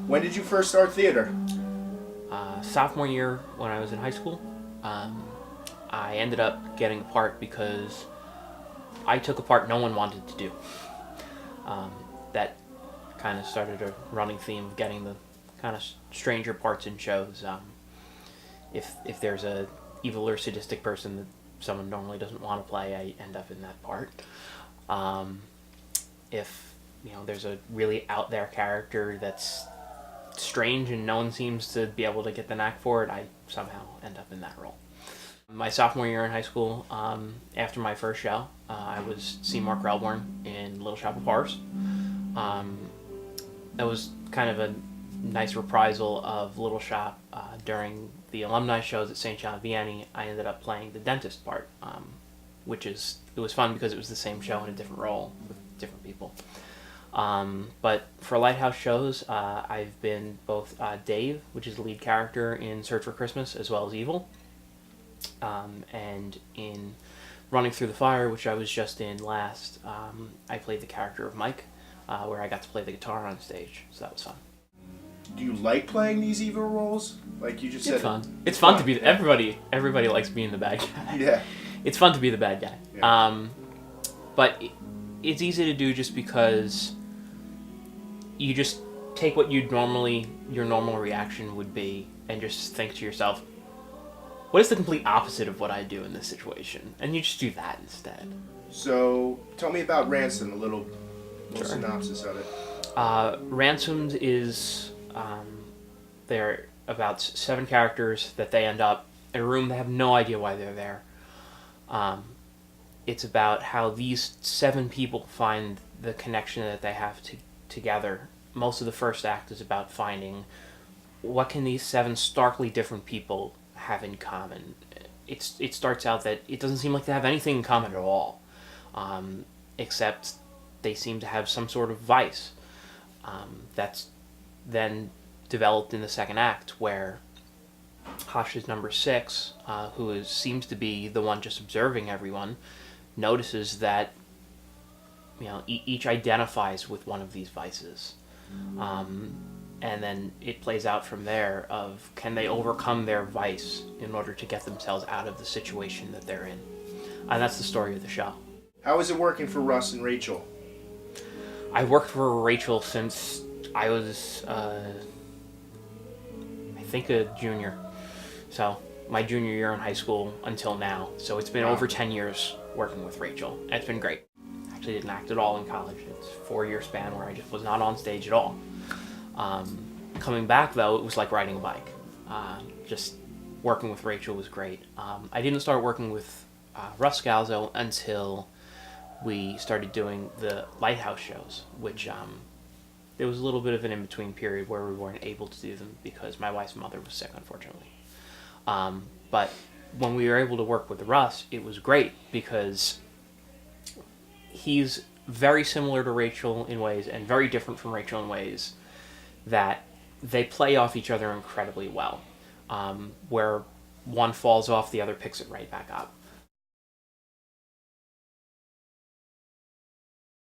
When did you first start theater? Sophomore year when I was in high school. I ended up getting a part because I took a part no one wanted to do. That kind of started a running theme of getting the kind of stranger parts in shows. If there's a evil or sadistic person that someone normally doesn't want to play, I end up in that part. If there's a really out there character that's strange and no one seems to be able to get the knack for it, I somehow end up in that role. My sophomore year in high school, after my first show, I was Seymour Krelborn in Little Shop of Horrors. That was kind of a nice reprisal of Little Shop. During the alumni shows at St. John Vianney, I ended up playing the dentist part, it was fun because it was the same show in a different role with different people. But for Lighthouse shows, I've been both Dave, which is the lead character in Search for Christmas, as well as Evil. And in Running Through the Fire, which I was just in last, I played the character of Mike, where I got to play the guitar on stage, so that was fun. Do you like playing these evil roles? Like you just said. It's fun. It's fun to be everybody likes being the bad guy. Yeah. It's fun to be the bad guy. Yeah. But it's easy to do just because you just take what your normal reaction would be and just think to yourself, what is the complete opposite of what I do in this situation? And you just do that instead. So, tell me about Ransom, a little Sure. synopsis of it. Ransomed is, they're about 7 characters that they end up in a room. They have no idea why they're there. It's about how these 7 people find the connection that they have together. Most of the first act is about finding what can these 7 starkly different people have in common. It starts out that it doesn't seem like they have anything in common at all, except they seem to have some sort of vice. That's then developed in the second act, where Hash's number 6, who seems to be the one just observing everyone, notices that each identifies with one of these vices. And then it plays out from there of can they overcome their vice in order to get themselves out of the situation that they're in. And that's the story of the show. How is it working for Russ and Rachel? I worked for Rachel since I was, I think, a junior. So my junior year in high school until now. So it's been over 10 years working with Rachel. And it's been great. Actually didn't act at all in college. It's a 4-year span where I just was not on stage at all. Coming back, though, it was like riding a bike. Just working with Rachel was great. I didn't start working with Russ Scalzo until we started doing the Lighthouse shows, which there was a little bit of an in-between period where we weren't able to do them because my wife's mother was sick, unfortunately. But when we were able to work with Russ, it was great because he's very similar to Rachel in ways and very different from Rachel in ways that they play off each other incredibly well. Where one falls off, the other picks it right back up.